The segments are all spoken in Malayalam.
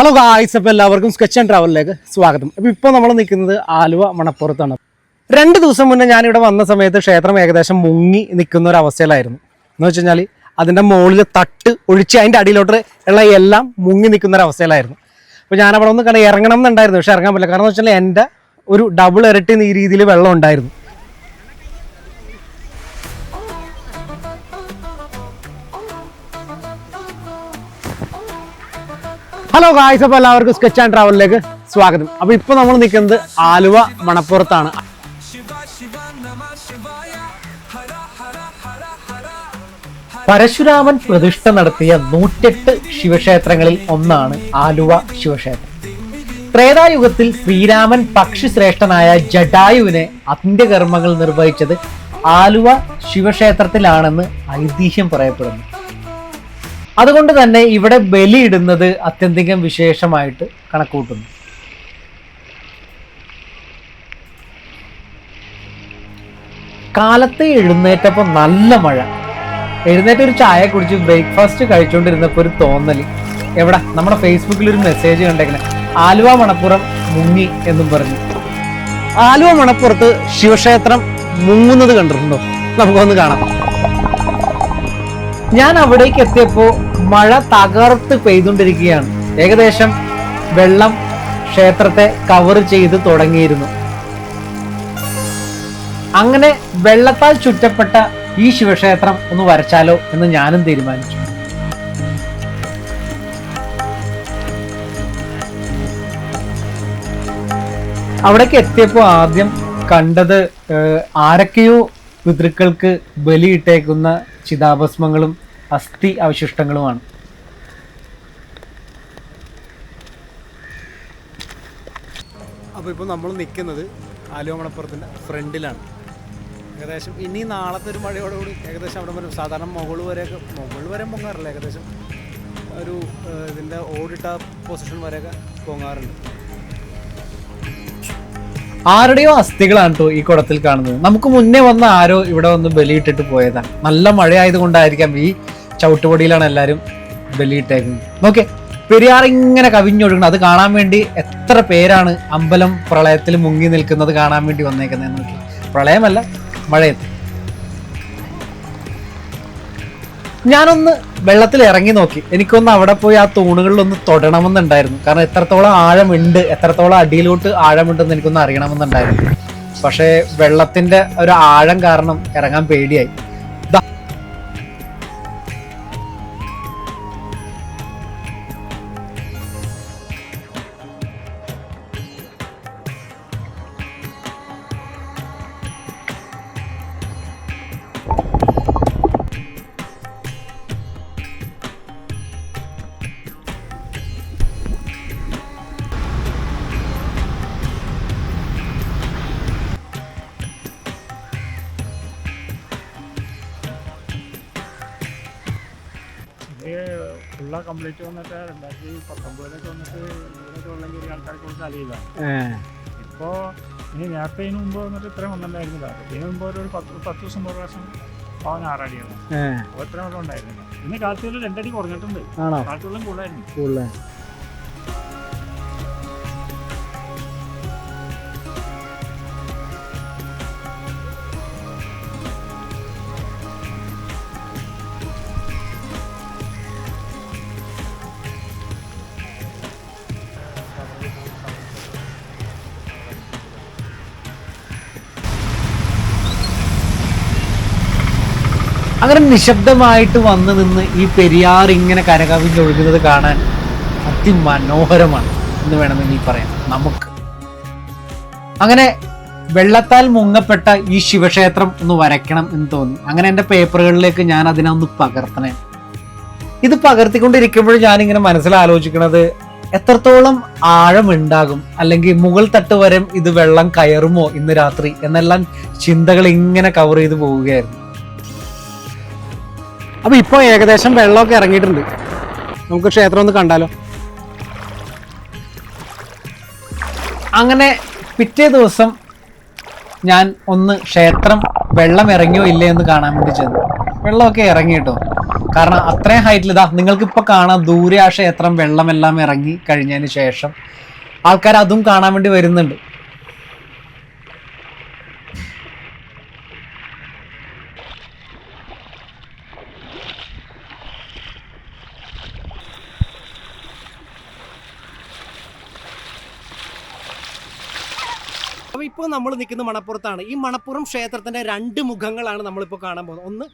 ഹലോ ഗായ്സ്, അപ്പോൾ എല്ലാവർക്കും സ്കെച്ച് ആൻഡ് ട്രാവലിലേക്ക് സ്വാഗതം. അപ്പോൾ ഇപ്പോൾ നമ്മൾ നിൽക്കുന്നത് ആലുവ മണപ്പുറത്താണ്. 2 ദിവസം മുന്നേ ഞാനിവിടെ വന്ന സമയത്ത് ക്ഷേത്രം ഏകദേശം മുങ്ങി നിൽക്കുന്ന ഒരു അവസ്ഥയിലായിരുന്നു. എന്ന് വെച്ച് കഴിഞ്ഞാൽ അതിൻ്റെ മുകളിൽ തട്ട് ഒഴിച്ച് അതിൻ്റെ അടിയിലോട്ട് ഉള്ള എല്ലാം മുങ്ങി നിൽക്കുന്ന ഒരു അവസ്ഥയിലായിരുന്നു. അപ്പോൾ ഞാനവിടെ ഒന്ന് ഇറങ്ങണം എന്നുണ്ടായിരുന്നു, പക്ഷേ ഇറങ്ങാൻ പറ്റില്ല. കാരണം എന്ന് വെച്ചാൽ എൻ്റെ ഒരു ഡബിൾ ഇരട്ടി ഈ രീതിയിൽ വെള്ളം ഉണ്ടായിരുന്നു. ഹലോ ഗായ്സ്, അപ്പോൾ എല്ലാവർക്കും സ്കെച്ച് ആൻഡ് ട്രാവലിലേക്ക് സ്വാഗതം. അപ്പോൾ ഇപ്പോൾ നമ്മൾ നിൽക്കുന്നത് ആലുവ മണപ്പുറത്താണ്. പരശുരാമൻ പ്രതിഷ്ഠ നടത്തിയ 108 ശിവക്ഷേത്രങ്ങളിൽ ഒന്നാണ് ആലുവ ശിവക്ഷേത്രം. ത്രേതായുഗത്തിൽ ശ്രീരാമൻ പക്ഷിശ്രേഷ്ഠനായ ജടായുവിനെ അന്ത്യകർമ്മങ്ങൾ നിർവഹിച്ചത് ആലുവ ശിവക്ഷേത്രത്തിലാണെന്ന് ഐതിഹ്യം പറയപ്പെടുന്നു. അതുകൊണ്ട് തന്നെ ഇവിടെ ബലിയിടുന്നത് അത്യന്തികം വിശേഷമായിട്ട് കണക്കൂട്ടുന്നു. കാലത്ത് എഴുന്നേറ്റപ്പോൾ നല്ല മഴ. എഴുന്നേറ്റ് ഒരു ചായ കുടിച്ച് ബ്രേക്ക്ഫാസ്റ്റ് കഴിച്ചുകൊണ്ടിരുന്നപ്പോൾ ഒരു തോന്നല്, എവിടെ നമ്മുടെ ഫേസ്ബുക്കിൽ ഒരു മെസ്സേജ് കണ്ടേക്കണേ, ആലുവ മണപ്പുറം മുങ്ങി എന്നും പറഞ്ഞു. ആലുവ മണപ്പുറത്ത് ശിവക്ഷേത്രം മുങ്ങുന്നത് കണ്ടിട്ടുണ്ടോ? നമുക്കൊന്ന് കാണാം. ഞാൻ അവിടേക്ക് എത്തിയപ്പോൾ മഴ തകർത്ത് പെയ്തുകൊണ്ടിരിക്കുകയാണ്. ഏകദേശം വെള്ളം ക്ഷേത്രത്തെ കവർ ചെയ്ത് തുടങ്ങിയിരുന്നു. അങ്ങനെ വെള്ളത്താൽ ചുറ്റപ്പെട്ട ഈ ശിവക്ഷേത്രം ഒന്ന് വരച്ചാലോ എന്ന് ഞാനും തീരുമാനിച്ചു. അവിടേക്ക് എത്തിയപ്പോൾ ആദ്യം കണ്ടത് ആരൊക്കെയോ പിതൃക്കൾക്ക് ബലിയിട്ടേക്കുന്ന ചിതാഭസ്മങ്ങളും അസ്ഥി അവശിഷ്ടങ്ങളുമാണ്. അപ്പോൾ ഇപ്പോൾ നമ്മൾ നിൽക്കുന്നത് ആലുവ മണപ്പുറത്തിൻ്റെ ഫ്രണ്ടിലാണ്. ഏകദേശം ഇനി നാളത്തെ ഒരു മഴയോടുകൂടി ഏകദേശം അവിടെ വരും. സാധാരണ മുകൾ വരെ പൊങ്ങാറില്ല, ഏകദേശം ഒരു ഇതിൻ്റെ ഓടിട്ട പൊസിഷൻ വരെയൊക്കെ പൊങ്ങാറുണ്ട്. ആരുടെയോ അസ്ഥികളാണ് കേട്ടോ ഈ കുടത്തിൽ കാണുന്നത്. നമുക്ക് മുന്നേ വന്ന ആരോ ഇവിടെ വന്ന് ബലിയിട്ടിട്ട് പോയതാണ്. നല്ല മഴയായതുകൊണ്ടായിരിക്കാം ഈ ചവിട്ടുപൊടിയിലാണ് എല്ലാവരും ബലിയിട്ടേക്കുന്നത്. നോക്കേ, പെരിയാർ ഇങ്ങനെ കവിഞ്ഞൊഴുകണം. അത് കാണാൻ വേണ്ടി എത്ര പേരാണ് അമ്പലം പ്രളയത്തിൽ മുങ്ങി നിൽക്കുന്നത് കാണാൻ വേണ്ടി വന്നേക്കുന്നത്. നോക്കി, പ്രളയമല്ല, മഴയത്ത്. ഞാനൊന്ന് വെള്ളത്തിൽ ഇറങ്ങി നോക്കി. എനിക്കൊന്ന് അവിടെ പോയി ആ തൂണുകളിലൊന്ന് തൊടണമെന്നുണ്ടായിരുന്നു. കാരണം എത്രത്തോളം ആഴമുണ്ട്, എത്രത്തോളം അടിയിലോട്ട് ആഴമുണ്ടെന്ന് എനിക്കൊന്ന് അറിയണമെന്നുണ്ടായിരുന്നു. പക്ഷേ വെള്ളത്തിന്റെ ഒരു ആഴം കാരണം ഇറങ്ങാൻ പേടിയായി. ഫുള്ള കംപ്ലീറ്റ് വന്നിട്ട് 2019 വന്നിട്ട് ഇവിടെ വെള്ളം കയറിയ ആൾക്കാർക്ക് കുറച്ച് അലയിലാണ്. ഇപ്പോൾ ഇനി നേരത്തെ ഇതിന് മുമ്പ് വന്നിട്ട് ഇത്രയും വന്നിട്ടുണ്ടായിരുന്നില്ല. ഇതിന് മുമ്പ് ഒരു 10 ദിവസം ഒരു പ്രാവശ്യം പാവൻ 6 അടിയാണ്. അപ്പോൾ ഇത്രയും വെള്ളം ഉണ്ടായിരുന്നില്ല. ഇന്ന് കാലത്തുകളിൽ 2 അടി കുറഞ്ഞിട്ടുണ്ട്. കാലത്തുള്ളും കൂടുതലായിരുന്നു. അങ്ങനെ നിശബ്ദമായിട്ട് വന്നു നിന്ന് ഈ പെരിയാർ ഇങ്ങനെ കരകവിഞ്ഞൊഴുകുന്നത് കാണാൻ അതിമനോഹരമാണ് എന്ന് വേണമെങ്കിൽ പറയാം നമുക്ക്. അങ്ങനെ വെള്ളത്താൽ മുങ്ങപ്പെട്ട ഈ ശിവക്ഷേത്രം ഒന്ന് വരയ്ക്കണം എന്ന് തോന്നി. അങ്ങനെ എൻ്റെ പേപ്പറുകളിലേക്ക് ഞാൻ അതിനൊന്ന് പകർത്തണേ. ഇത് പകർത്തിക്കൊണ്ടിരിക്കുമ്പോൾ ഞാനിങ്ങനെ മനസ്സിലാലോചിക്കണത്, എത്രത്തോളം ആഴമുണ്ടാകും, അല്ലെങ്കിൽ മുകൾ തട്ട് വരെ ഇത് വെള്ളം കയറുമോ ഇന്ന് രാത്രി എന്നെല്ലാം ചിന്തകൾ ഇങ്ങനെ കവർ ചെയ്ത് പോവുകയായിരുന്നു. അപ്പൊ ഇപ്പൊ ഏകദേശം വെള്ളമൊക്കെ ഇറങ്ങിയിട്ടുണ്ട്. നമുക്ക് ക്ഷേത്രം ഒന്ന് കണ്ടാലോ. അങ്ങനെ പിറ്റേ ദിവസം ഞാൻ ഒന്ന് ക്ഷേത്രം വെള്ളം ഇറങ്ങിയോ ഇല്ലേ എന്ന് കാണാൻ വേണ്ടി ചെന്നു. വെള്ളമൊക്കെ ഇറങ്ങി കേട്ടോ. കാരണം അത്രയും ഹൈറ്റിൽ ഇതാ നിങ്ങൾക്ക് ഇപ്പൊ കാണാം ദൂരെ ആ ക്ഷേത്രം വെള്ളമെല്ലാം ഇറങ്ങി കഴിഞ്ഞതിന് ശേഷം ആൾക്കാർ അതും കാണാൻ വേണ്ടി വരുന്നുണ്ട്. അപ്പോൾ ഇപ്പോൾ നമ്മൾ നിൽക്കുന്ന മണപ്പുറത്താണ്. ഈ മണപ്പുറം ക്ഷേത്രത്തിൻ്റെ 2 മുഖങ്ങളാണ് നമ്മളിപ്പോൾ കാണാൻ പോകുന്നത്. ഒന്ന്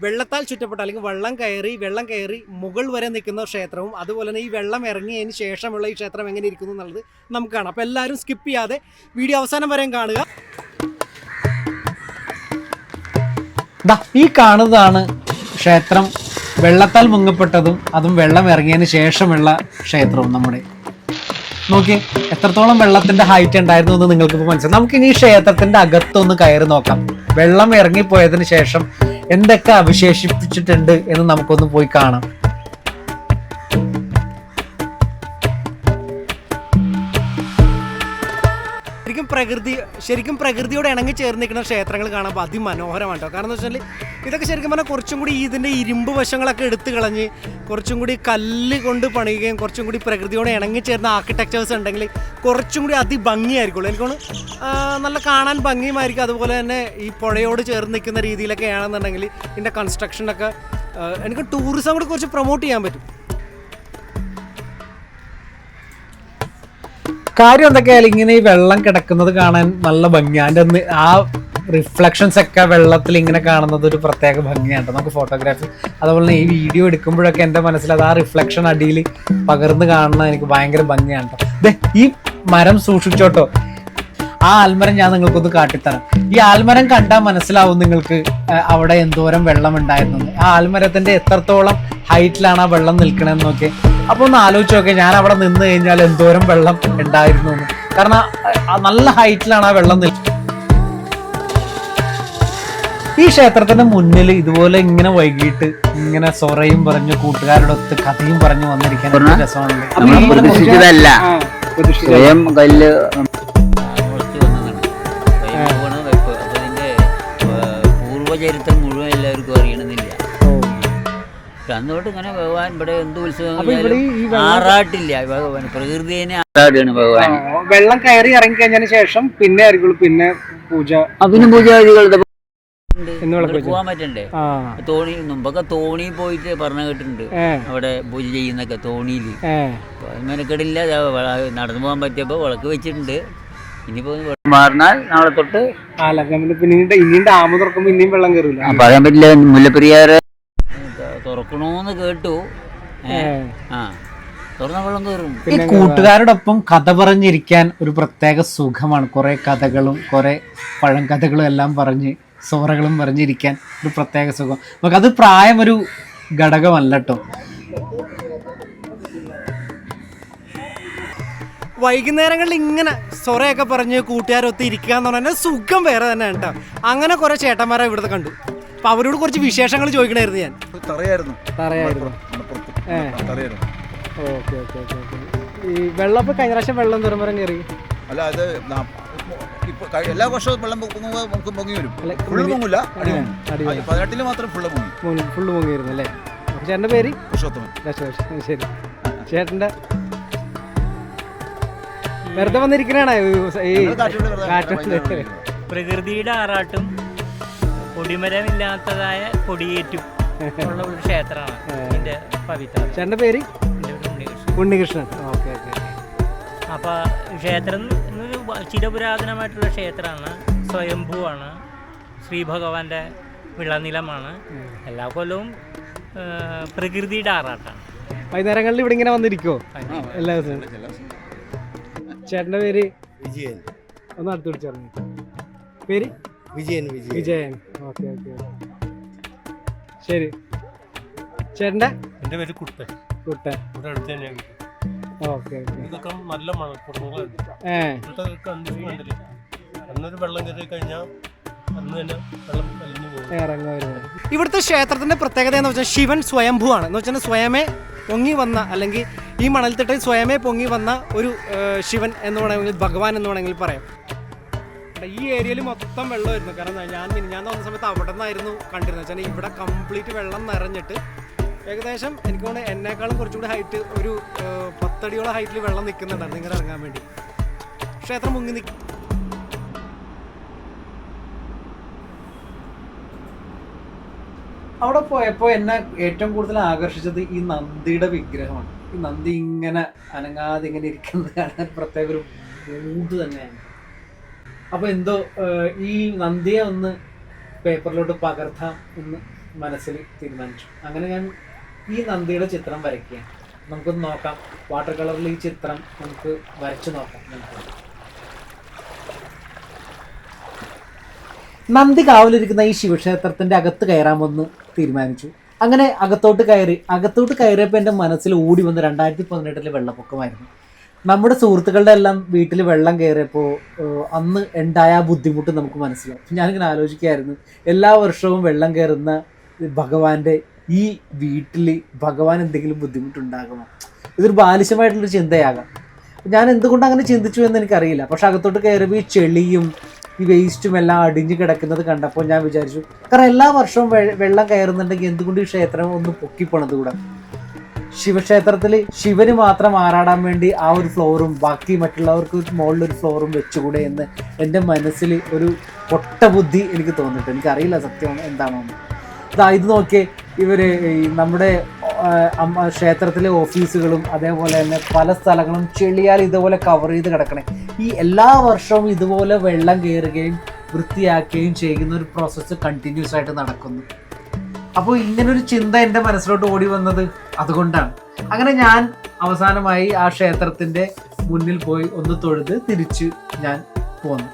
വെള്ളത്താൽ ചുറ്റപ്പെട്ട അല്ലെങ്കിൽ വെള്ളം കയറി മുകൾ വരെ നിൽക്കുന്ന ക്ഷേത്രവും, അതുപോലെ തന്നെ ഈ വെള്ളം ഇറങ്ങിയതിന് ശേഷമുള്ള ഈ ക്ഷേത്രം എങ്ങനെ ഇരിക്കുന്നു എന്നുള്ളത് നമുക്ക് കാണാം. അപ്പോൾ എല്ലാവരും സ്കിപ്പ് ചെയ്യാതെ വീഡിയോ അവസാനം വരെയും കാണുക. ഈ കാണുന്നതാണ് ക്ഷേത്രം വെള്ളത്താൽ മുങ്ങപ്പെട്ടതും അതും വെള്ളം ഇറങ്ങിയതിന് ശേഷമുള്ള ക്ഷേത്രവും. നമ്മുടെ നോക്കി എത്രത്തോളം വെള്ളത്തിന്റെ ഹൈറ്റ് ഉണ്ടായിരുന്നു എന്ന് നിങ്ങൾക്ക് ഇപ്പോൾ മനസ്സിലാവും. നമുക്കിനി ഈ ക്ഷേത്രത്തിന്റെ അകത്തൊന്ന് കയറി നോക്കാം. വെള്ളം ഇറങ്ങിപ്പോയതിനു ശേഷം എന്തൊക്കെ അവശേഷിപ്പിച്ചിട്ടുണ്ട് എന്ന് നമുക്കൊന്ന് പോയി കാണാം. ശരിക്കും പ്രകൃതിയോട് ഇണങ്ങി ചേർന്ന് നിൽക്കുന്ന ക്ഷേത്രങ്ങൾ കാണുമ്പോൾ അതിമനോഹരമാണ് കേട്ടോ. കാരണം എന്ന് വെച്ചാൽ ഇതൊക്കെ ശരിക്കും പറഞ്ഞാൽ കുറച്ചും കൂടി ഇതിൻ്റെ ഇരുമ്പ് വശങ്ങളൊക്കെ എടുത്തു കളഞ്ഞ് കുറച്ചും കൂടി കല്ല് കൊണ്ട് പണിയുകയും കുറച്ചും കൂടി പ്രകൃതിയോട് ഇണങ്ങി ചേർന്ന ആർക്കിടെക്ചേഴ്സ് ഉണ്ടെങ്കിൽ കുറച്ചും കൂടി അതിഭംഗിയായിരിക്കുള്ളൂ. എനിക്കൊന്ന് നല്ല കാണാൻ ഭംഗിയുമായിരിക്കും. അതുപോലെ തന്നെ ഈ പുഴയോട് ചേർന്ന് നിൽക്കുന്ന രീതിയിലൊക്കെ ആണെന്നുണ്ടെങ്കിൽ ഇതിൻ്റെ കൺസ്ട്രക്ഷനൊക്കെ എനിക്ക് ടൂറിസം കൂടി കുറച്ച് പ്രൊമോട്ട് ചെയ്യാൻ പറ്റും. കാര്യം എന്തൊക്കെയായാലും ഇങ്ങനെ ഈ വെള്ളം കിടക്കുന്നത് കാണാൻ നല്ല ഭംഗിയാണ്. അതിൻ്റെ ആ റിഫ്ലക്ഷൻസ് ഒക്കെ വെള്ളത്തിൽ ഇങ്ങനെ കാണുന്നത് ഒരു പ്രത്യേക ഭംഗിയാണ്. നമുക്ക് ഫോട്ടോഗ്രാഫി അതുപോലെ തന്നെ ഈ വീഡിയോ എടുക്കുമ്പോഴൊക്കെ എൻ്റെ മനസ്സിൽ അത് ആ റിഫ്ലക്ഷൻ അടിയിൽ പകർന്ന് കാണുന്നത് എനിക്ക് ഭയങ്കര ഭംഗിയാണ് കേട്ടോ. ഈ മരം സൂക്ഷിച്ചോട്ടോ. ആ ആൽമരം ഞാൻ നിങ്ങൾക്കൊന്ന് കാട്ടിത്തരാം. ഈ ആൽമരം കണ്ടാൽ മനസ്സിലാവും നിങ്ങൾക്ക് അവിടെ എന്തോരം വെള്ളം ഉണ്ടായിരുന്നു. ആ ആൽമരത്തിന്റെ എത്രത്തോളം ഹൈറ്റിലാണ് ആ വെള്ളം നിൽക്കണമെന്ന് നോക്കി. അപ്പൊ ഒന്ന് ആലോചിച്ച് നോക്കിയാൽ ഞാൻ അവിടെ നിന്ന് കഴിഞ്ഞാൽ എന്തോരം വെള്ളം ഉണ്ടായിരുന്നു എന്ന്. കാരണം നല്ല ഹൈറ്റിലാണ് ആ വെള്ളം നിൽക്കുന്നത്. ഈ ക്ഷേത്രത്തിന്റെ മുന്നിൽ ഇതുപോലെ ഇങ്ങനെ വൈകിട്ട് ഇങ്ങനെ സൊറയും പറഞ്ഞു കൂട്ടുകാരോടൊത്ത് കഥയും പറഞ്ഞു വന്നിരിക്കാൻ രസമാണല്ലോ. ചരിത്രം മുഴുവൻ എല്ലാവർക്കും അറിയണമെന്നില്ല. അന്നോട്ട് ഇങ്ങനെ ഭഗവാൻ ഇവിടെ എന്ത് ഉത്സവം ആറാട്ടില്ല, ഭഗവാൻ പ്രകൃതിയെ ആറാടുകയാണ് ഭഗവാൻ. വെള്ളം കയറി ഇറങ്ങി കഴിഞ്ഞതിന് ശേഷം പിന്നെ പൂജ പൂജാദികളുടെ പോവാൻ പറ്റണ്ടേ. തോണി മുമ്പൊക്കെ തോണി പോയിട്ട് പറഞ്ഞു കേട്ടിട്ടുണ്ട് അവിടെ പൂജ ചെയ്യുന്നൊക്കെ തോണിയില്. മെനക്കെടില്ല, നടന്നു പോകാൻ പറ്റിയപ്പോ വിളക്ക് വെച്ചിട്ടുണ്ട്. ഇനിയിപ്പോ മാറിനാൽ നാളെ തൊട്ട് ഇനിയും ഡാം തുറക്കുമ്പോ ഇനിയും വെള്ളം കയറില്ല. പറയാൻ പറ്റില്ല. മുല്ലപ്പെരിയാറ് തുറക്കണോന്ന് കേട്ടു. തുറന്ന വെള്ളം കയറും. ഈ കൂട്ടുകാരോടൊപ്പം കഥ പറഞ്ഞിരിക്കാൻ ഒരു പ്രത്യേക സുഖമാണ്. കുറെ കഥകളും കുറെ പഴങ്കഥകളും എല്ലാം പറഞ്ഞ് സോറകളും പറഞ്ഞിരിക്കാൻ ഒരു പ്രത്യേക സുഖം. നമുക്കത് പ്രായം ഒരു ഘടകമല്ല കേട്ടോ. വൈകുന്നേരങ്ങളിൽ ഇങ്ങനെ സൊറയൊക്കെ പറഞ്ഞ് കൂട്ടുകാരൊത്ത് ഇരിക്കുക എന്ന് പറഞ്ഞാൽ സുഖം വേറെ തന്നെ കേട്ടോ. അങ്ങനെ കുറെ ചേട്ടന്മാരെ ഇവിടുത്തെ കണ്ടു. അപ്പൊ അവരോട് കുറച്ച് വിശേഷങ്ങൾ ചോദിക്കണായിരുന്നു ഞാൻ. ഈ വെള്ളം ഇപ്പൊ കഴിഞ്ഞ പ്രാവശ്യം വെള്ളം തുറമുറം കയറി. അല്ല അത് എല്ലാ വർഷവും വെള്ളം പൊങ്ങി വരും. ഫുള്ള് പൊങ്ങില്ല, 18 മാത്രം ഫുള്ള് പൊങ്ങിയിരുന്നു അല്ലേ. ചേട്ടന്റെ പേര് പുരുഷോത്തമൻ. ശരി. ചേട്ടന്റെ വെറുതെ വന്നിരിക്കണാണ് ഈ പ്രകൃതിയുടെ ആറാട്ടും കൊടിമരമില്ലാത്തതായ കൊടിയേറ്റും ഉള്ള ഒരു ക്ഷേത്രമാണ് ഇതിന്റെ പവിത്ര. ചേട്ടന്റെ പേര് ഉണ്ണികൃഷ്ണൻ. Okay okay. അപ്പൊ ക്ഷേത്രം ചിരപുരാതനമായിട്ടുള്ള ക്ഷേത്രമാണ്. സ്വയംഭൂവാണ്. ശ്രീ ഭഗവാന്റെ വിളനിലമാണ്. എല്ലാ കൊല്ലവും പ്രകൃതിയുടെ ആറാട്ടാണ്. വൈകുന്നേരങ്ങളിൽ ഇവിടെ ഇങ്ങനെ വന്നിരിക്കോ എല്ലാ ദിവസവും? ചേട്ടന്റെ പേര് വിജയൻ. ഒന്ന് അടുത്ത് പിടിച്ചറിഞ്ഞു. പേര് വിജയൻ. ഓക്കെ ഓക്കെ ശരി. ചേട്ടന്റെ? എൻ്റെ പേര് കുട്ടൻ. ഇവിടെ അടുത്ത് തന്നെയാണ്. Okay okay. ഇതൊക്കെ നല്ല മണപ്പുറങ്ങളാണ്. അന്നൊരു വെള്ളം കയറി കഴിഞ്ഞാൽ അന്ന് തന്നെ വെള്ളം വലിഞ്ഞു പോകും. ഇവിടുത്തെ ക്ഷേത്രത്തിന്റെ പ്രത്യേകത എന്ന് വെച്ചാൽ ശിവൻ സ്വയംഭൂവാണ്. എന്ന് വെച്ചാൽ സ്വയമേ പൊങ്ങി വന്ന, അല്ലെങ്കിൽ ഈ മണൽത്തിട്ടയിൽ സ്വയമേ പൊങ്ങി വന്ന ഒരു ശിവൻ എന്ന് വേണമെങ്കിൽ, ഭഗവാൻ എന്ന് വേണമെങ്കിൽ പറയാം. ഈ ഏരിയയിൽ മൊത്തം വെള്ളമായിരുന്നു. കാരണം ഞാൻ വന്ന സമയത്ത് അവിടെ നിന്നായിരുന്നു കണ്ടിരുന്നത്. വെച്ചാൽ ഇവിടെ കംപ്ലീറ്റ് വെള്ളം നിറഞ്ഞിട്ട് ഏകദേശം എനിക്ക് തോന്നുന്നു എന്നെക്കാളും കുറച്ചുകൂടി ഹൈറ്റ്, ഒരു 10 അടിയോളം ഹൈറ്റിൽ വെള്ളം നിൽക്കുന്നുണ്ടായിരുന്നു ഇങ്ങനെ ഇറങ്ങാൻ വേണ്ടി. ക്ഷേത്രം മുങ്ങി നിൽക്കും. അവിടെ പോയപ്പോൾ എന്നെ ഏറ്റവും കൂടുതൽ ആകർഷിച്ചത് ഈ നന്ദിയുടെ വിഗ്രഹമാണ്. ഈ നന്ദി ഇങ്ങനെ അനങ്ങാതെ ഇങ്ങനെ ഇരിക്കുന്നത് കാണാൻ പ്രത്യേക ഒരു മൂഡ് തന്നെയാണ്. അപ്പോൾ എന്തോ ഈ നന്ദിയെ ഒന്ന് പേപ്പറിലോട്ട് പകർത്താം എന്ന് മനസ്സിൽ തീരുമാനിച്ചു. അങ്ങനെ ഞാൻ ഈ നന്ദിയുടെ ചിത്രം വരയ്ക്കുകയാണ്. നമുക്കൊന്ന് നോക്കാം, വാട്ടർ കളറിൽ ഈ ചിത്രം നമുക്ക് വരച്ചു നോക്കാം. നന്ദി കാവലിരിക്കുന്ന ഈ ശിവക്ഷേത്രത്തിൻ്റെ അകത്ത് കയറാമെന്ന് തീരുമാനിച്ചു. അങ്ങനെ അകത്തോട്ട് കയറിയപ്പോൾ എൻ്റെ മനസ്സിൽ ഓടി വന്ന് 2018 വെള്ളപ്പൊക്കമായിരുന്നു. നമ്മുടെ സുഹൃത്തുക്കളുടെ എല്ലാം വീട്ടിൽ വെള്ളം കയറിയപ്പോൾ അന്ന് ഉണ്ടായ ബുദ്ധിമുട്ട് നമുക്ക് മനസ്സിലാവും. ഞാനിങ്ങനെ ആലോചിക്കുകയായിരുന്നു, എല്ലാ വർഷവും വെള്ളം കയറുന്ന ഭഗവാന്റെ ഈ വീട്ടിൽ ഭഗവാൻ എന്തെങ്കിലും ബുദ്ധിമുട്ടുണ്ടാകുമോ? ഇതൊരു ബാലിശമായിട്ടുള്ളൊരു ചിന്തയാകാം. ഞാൻ എന്തുകൊണ്ട് അങ്ങനെ ചിന്തിച്ചു എന്ന് എനിക്കറിയില്ല. പക്ഷെ അകത്തോട്ട് കയറിയപ്പോൾ ഈ ചെളിയും ഈ വേസ്റ്റും എല്ലാം അടിഞ്ഞു കിടക്കുന്നത് കണ്ടപ്പോൾ ഞാൻ വിചാരിച്ചു, കാരണം എല്ലാ വർഷവും വെള്ളം കയറുന്നുണ്ടെങ്കിൽ എന്തുകൊണ്ട് ഈ ക്ഷേത്രം ഒന്ന് പൊക്കിപ്പണതുകൂടെ? ശിവക്ഷേത്രത്തിൽ ശിവന് മാത്രം ആറാടാൻ വേണ്ടി ആ ഒരു ഫ്ലോറും ബാക്കി മറ്റുള്ളവർക്ക് മുകളിലൊരു ഫ്ലോറും വെച്ചുകൂടെ എന്ന് എൻ്റെ മനസ്സിൽ ഒരു പൊട്ട ബുദ്ധി എനിക്ക് തോന്നിയിട്ട്, എനിക്കറിയില്ല സത്യം എന്താണോന്ന്. ഇത് നോക്കിയേ, ഇവർ നമ്മുടെ ക്ഷേത്രത്തിലെ ഓഫീസുകളും അതേപോലെ തന്നെ പല സ്ഥലങ്ങളും ചെളിയാൽ ഇതുപോലെ കവർ ചെയ്ത് കിടക്കണേ. ഈ എല്ലാ വർഷവും ഇതുപോലെ വെള്ളം കയറുകയും വൃത്തിയാക്കുകയും ചെയ്യുന്ന ഒരു പ്രോസസ്സ് കണ്ടിന്യൂസ് ആയിട്ട് നടക്കുന്നു. അപ്പോൾ ഇങ്ങനൊരു ചിന്ത എൻ്റെ മനസ്സിലോട്ട് ഓടി വന്നത് അതുകൊണ്ടാണ്. അങ്ങനെ ഞാൻ അവസാനമായി ആ ക്ഷേത്രത്തിൻ്റെ മുന്നിൽ പോയി ഒന്ന് തൊഴുത് തിരിച്ച് ഞാൻ പോന്നു.